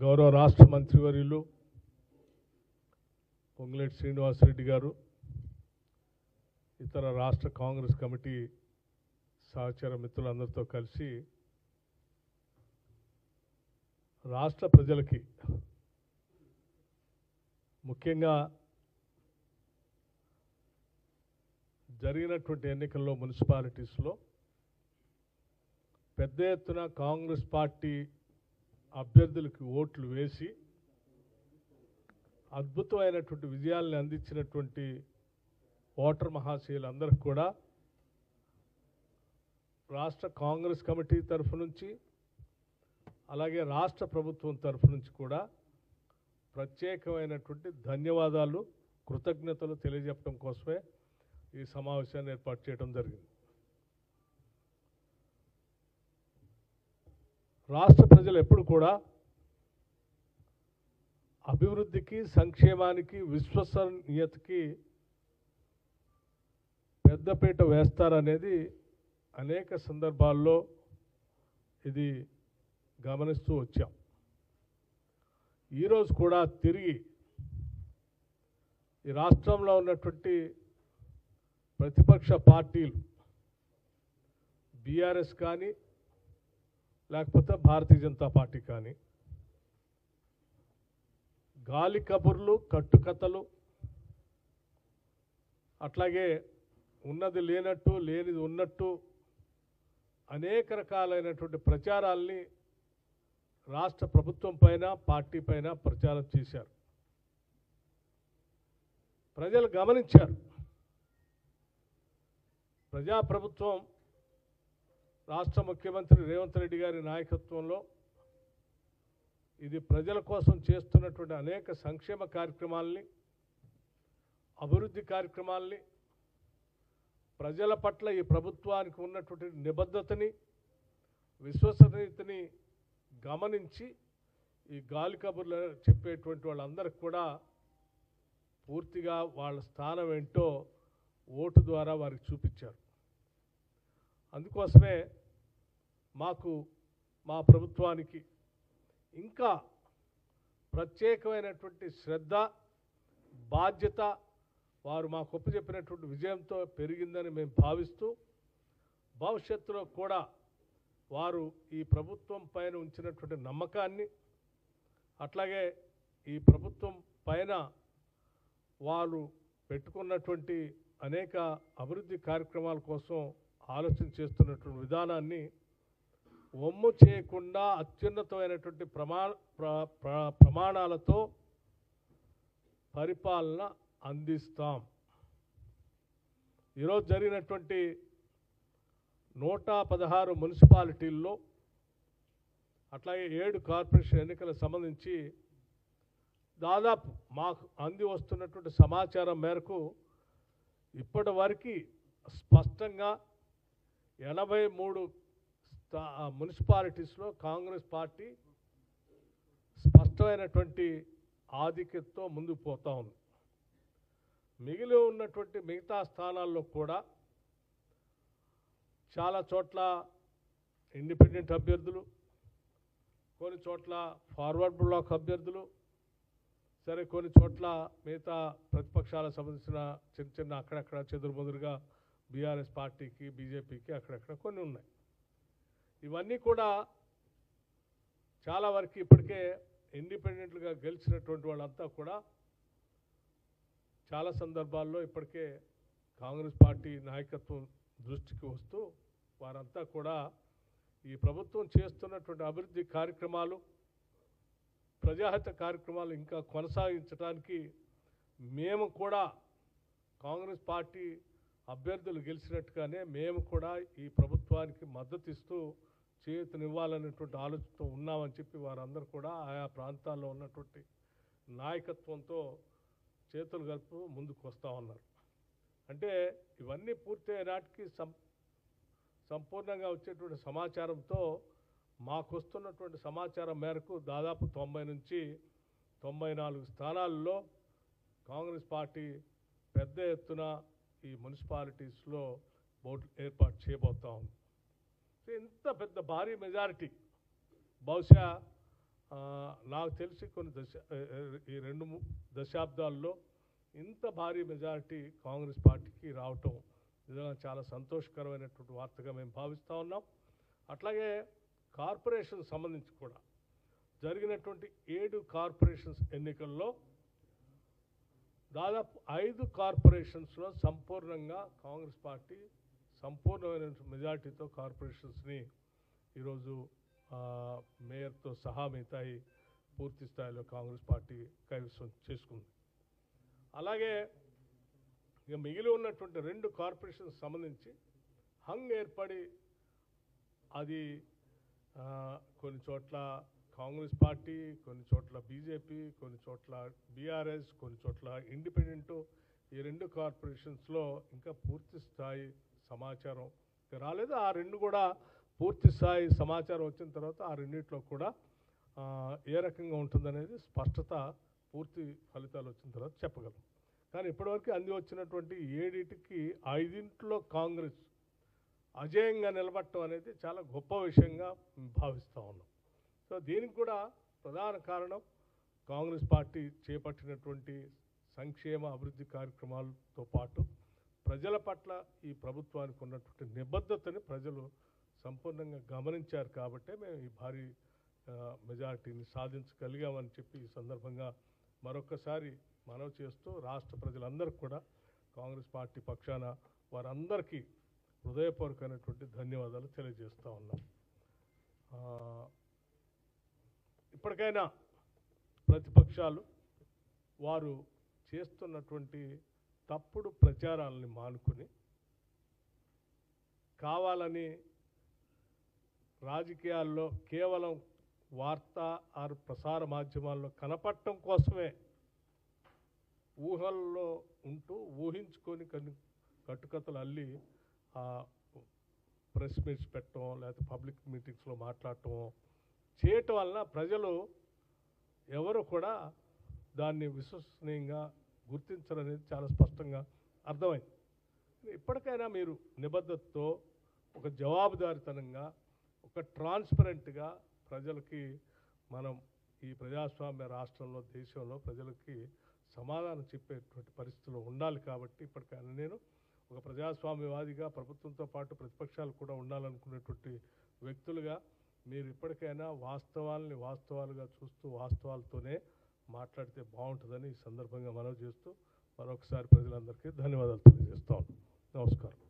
గౌరవ రాష్ట్ర మంత్రివర్యులు పొంగులేటి శ్రీనివాసరెడ్డి గారు, ఇతర రాష్ట్ర కాంగ్రెస్ కమిటీ సహచర మిత్రులందరితో కలిసి రాష్ట్ర ప్రజలకి ముఖ్యంగా జరిగినటువంటి ఎన్నికల్లో మున్సిపాలిటీస్లో పెద్ద ఎత్తున కాంగ్రెస్ పార్టీ అభ్యర్థులకు ఓట్లు వేసి అద్భుతమైనటువంటి విజయాల్ని అందించినటువంటి ఓటర్ మహాశయులందరికీ కూడా రాష్ట్ర కాంగ్రెస్ కమిటీ తరఫు నుంచి అలాగే రాష్ట్ర ప్రభుత్వం తరఫు నుంచి కూడా ప్రత్యేకమైనటువంటి ధన్యవాదాలు, కృతజ్ఞతలు తెలియజెప్పడం కోసమే ఈ సమావేశాన్ని ఏర్పాటు చేయడం జరిగింది. రాష్ట్ర ప్రజలు ఎప్పుడు కూడా అభివృద్ధికి, సంక్షేమానికి, విశ్వసనీయతకి పెద్దపీట వేస్తారనేది అనేక సందర్భాల్లో ఇది గమనిస్తూ వచ్చాం. ఈరోజు కూడా తిరిగి ఈ రాష్ట్రంలో ఉన్నటువంటి ప్రతిపక్ష పార్టీలు బీఆర్ఎస్ కానీ లేకపోతే భారతీయ జనతా పార్టీ కానీ గాలి కబుర్లు, కట్టుకథలు, అట్లాగే ఉన్నది లేనట్టు లేనిది ఉన్నట్టు అనేక రకాలైనటువంటి ప్రచారాల్ని రాష్ట్ర ప్రభుత్వం పైన, పార్టీ పైన ప్రచారం చేశారు. ప్రజలు గమనించారు. ప్రజాప్రభుత్వం రాష్ట్ర ముఖ్యమంత్రి రేవంత్ రెడ్డి గారి నాయకత్వంలో ఇది ప్రజల కోసం చేస్తున్నటువంటి అనేక సంక్షేమ కార్యక్రమాల్ని, అభివృద్ధి కార్యక్రమాల్ని, ప్రజల పట్ల ఈ ప్రభుత్వానికి ఉన్నటువంటి నిబద్ధతని, విశ్వసనీయతని గమనించి ఈ గాలి కబుర్లు చెప్పేటువంటి వాళ్ళందరికీ కూడా పూర్తిగా వాళ్ళ స్థానం ఏంటో ఓటు ద్వారా వారికి చూపించారు. అందుకోసమే మాకు, మా ప్రభుత్వానికి ఇంకా ప్రత్యేకమైనటువంటి శ్రద్ధ, బాధ్యత వారు మాకు ఒప్పచెప్పినటువంటి విజయంతో పెరిగిందని మేము భావిస్తూ, భవిష్యత్తులో కూడా వారు ఈ ప్రభుత్వం పైన ఉంచినటువంటి నమ్మకాన్ని, అట్లాగే ఈ ప్రభుత్వం పైన వారు పెట్టుకున్నటువంటి అనేక అభివృద్ధి కార్యక్రమాల కోసం ఆలోచన చేస్తున్నటువంటి విధానాన్ని వమ్ము చేయకుండా అత్యున్నతమైనటువంటి ప్రమాణాలతో పరిపాలన అందిస్తాం. ఈరోజు జరిగినటువంటి 116 మున్సిపాలిటీల్లో అట్లాగే 7 కార్పొరేషన్ ఎన్నికలకు సంబంధించి దాదాపు మాకు అంది వస్తున్నటువంటి సమాచారం మేరకు ఇప్పటి వరకు స్పష్టంగా 83 మున్సిపాలిటీస్లో కాంగ్రెస్ పార్టీ స్పష్టమైనటువంటి ఆధిక్యతతో ముందుకు పోతా ఉంది. మిగిలి ఉన్నటువంటి మిగతా స్థానాల్లో కూడా చాలా చోట్ల ఇండిపెండెంట్ అభ్యర్థులు, కొన్ని చోట్ల ఫార్వర్డ్ బ్లాక్ అభ్యర్థులు, సరే కొన్ని చోట్ల మిగతా ప్రతిపక్షాలకు సంబంధించిన చిన్న చిన్న అక్కడక్కడ చెదురుమదురుగా బీఆర్ఎస్ పార్టీకి, బీజేపీకి అక్కడక్కడ కొన్ని ఉన్నాయి. ఇవన్నీ కూడా చాలా వరకు ఇప్పటికే ఇండిపెండెంట్గా గెలిచినటువంటి వాళ్ళంతా కూడా చాలా సందర్భాల్లో ఇప్పటికే కాంగ్రెస్ పార్టీ నాయకత్వం దృష్టికి వస్తూ వారంతా కూడా ఈ ప్రభుత్వం చేస్తున్నటువంటి అభివృద్ధి కార్యక్రమాలు, ప్రజాహిత కార్యక్రమాలు ఇంకా కొనసాగించడానికి మేము కూడా కాంగ్రెస్ పార్టీ అభ్యర్థులు గెలిచినట్టుగానే మేము కూడా ఈ ప్రభుత్వానికి మద్దతు ఇస్తూ చేయూతనివ్వాలనేటువంటి ఆలోచనతో ఉన్నామని చెప్పి వారందరూ కూడా ఆయా ప్రాంతాల్లో ఉన్నటువంటి నాయకత్వంతో చేతులు కలుపుతూ ముందుకు వస్తూ ఉన్నారు. అంటే ఇవన్నీ పూర్తయ్యే నాటికి సంపూర్ణంగా వచ్చేటువంటి సమాచారంతో మాకు వస్తున్నటువంటి సమాచారం మేరకు దాదాపు 90 నుంచి 94 స్థానాల్లో కాంగ్రెస్ పార్టీ పెద్ద ఎత్తున ఈ మున్సిపాలిటీస్లో ఓట్లు ఏర్పాటు చేయబోతా ఉంది. ఇంత పెద్ద భారీ మెజారిటీ బహుశా నాకు తెలిసి కొన్ని ఈ రెండు దశాబ్దాల్లో ఇంత భారీ మెజారిటీ కాంగ్రెస్ పార్టీకి రావటం నిజంగా చాలా సంతోషకరమైనటువంటి వార్తగా మేము భావిస్తూ ఉన్నాం. అట్లాగే కార్పొరేషన్ సంబంధించి కూడా జరిగినటువంటి 7 కార్పొరేషన్స్ ఎన్నికల్లో దాదాపు 5 కార్పొరేషన్స్లో సంపూర్ణంగా కాంగ్రెస్ పార్టీ సంపూర్ణమైన మెజారిటీతో కార్పొరేషన్స్ని ఈరోజు మేయర్తో సహా మిగతాయి పూర్తి స్థాయిలో కాంగ్రెస్ పార్టీ కైవసం చేసుకుంది. అలాగే ఇక మిగిలి ఉన్నటువంటి 2 కార్పొరేషన్స్ సంబంధించి హంగ్ ఏర్పడి అది కొన్ని చోట్ల కాంగ్రెస్ పార్టీ, కొన్ని చోట్ల బీజేపీ, కొన్ని చోట్ల బీఆర్ఎస్, కొన్ని చోట్ల ఇండిపెండెంట్, ఈ 2 కార్పొరేషన్స్లో ఇంకా పూర్తి స్థాయి సమాచారం రాలేదు. ఆ 2 కూడా పూర్తి స్థాయి సమాచారం వచ్చిన తర్వాత ఆ రెండిట్లో కూడా ఏ రకంగా ఉంటుందనేది స్పష్టత పూర్తి ఫలితాలు వచ్చిన తర్వాత చెప్పగలం. కానీ ఇప్పటివరకు అంది వచ్చినటువంటి 7టికి 5 కాంగ్రెస్ అజేయంగా నిలబడటం అనేది చాలా గొప్ప విషయంగా భావిస్తూ ఉన్నాం. సో దీనికి కూడా ప్రధాన కారణం కాంగ్రెస్ పార్టీ చేపట్టినటువంటి సంక్షేమ అభివృద్ధి కార్యక్రమాలతో పాటు ప్రజల పట్ల ఈ ప్రభుత్వానికి ఉన్నటువంటి నిబద్ధతని ప్రజలు సంపూర్ణంగా గమనించారు కాబట్టే మేము ఈ భారీ మెజారిటీని సాధించగలిగామని చెప్పి ఈ సందర్భంగా మరొకసారి మనవి చేస్తూ రాష్ట్ర ప్రజలందరికీ కూడా కాంగ్రెస్ పార్టీ పక్షాన వారందరికీ హృదయపూర్వకమైనటువంటి ధన్యవాదాలు తెలియజేస్తూ ఉన్నాం. ఇప్పటికైనా ప్రతిపక్షాలు వారు చేస్తున్నటువంటి తప్పుడు ప్రచారాలని మానుకుని కావాలని రాజకీయాల్లో కేవలం వార్తా ఆరు ప్రసార మాధ్యమాల్లో కనపడటం కోసమే ఊహల్లో ఉంటూ ఊహించుకొని కట్టుకథలు అల్లి ప్రెస్ మీట్స్ పెట్టడం లేకపోతే పబ్లిక్ మీటింగ్స్లో మాట్లాడటం చేయటం వలన ప్రజలు ఎవరు కూడా దాన్ని విశ్వసనీయంగా గుర్తించరనేది చాలా స్పష్టంగా అర్థమైంది. ఇప్పటికైనా మీరు నిబద్ధతతో ఒక జవాబుదారితనంగా ఒక ట్రాన్స్పరెంట్గా ప్రజలకి మనం ఈ ప్రజాస్వామ్య రాష్ట్రంలో దేశంలో ప్రజలకి సమాధానం చెప్పేటువంటి పరిస్థితుల్లో ఉండాలి. కాబట్టి ఇప్పటికైనా నేను ఒక ప్రజాస్వామ్యవాదిగా ప్రభుత్వంతో పాటు ప్రతిపక్షాలు కూడా ఉండాలనుకునేటువంటి వ్యక్తులుగా మీరు ఇప్పటికైనా వాస్తవాల్ని వాస్తవాలుగా చూస్తూ వాస్తవాలతోనే మాట్లాడితే బాగుంటుందని ఈ సందర్భంగా మనవి చేస్తూ మరొకసారి ప్రజలందరికీ ధన్యవాదాలు తెలియజేస్తాను. నమస్కారం.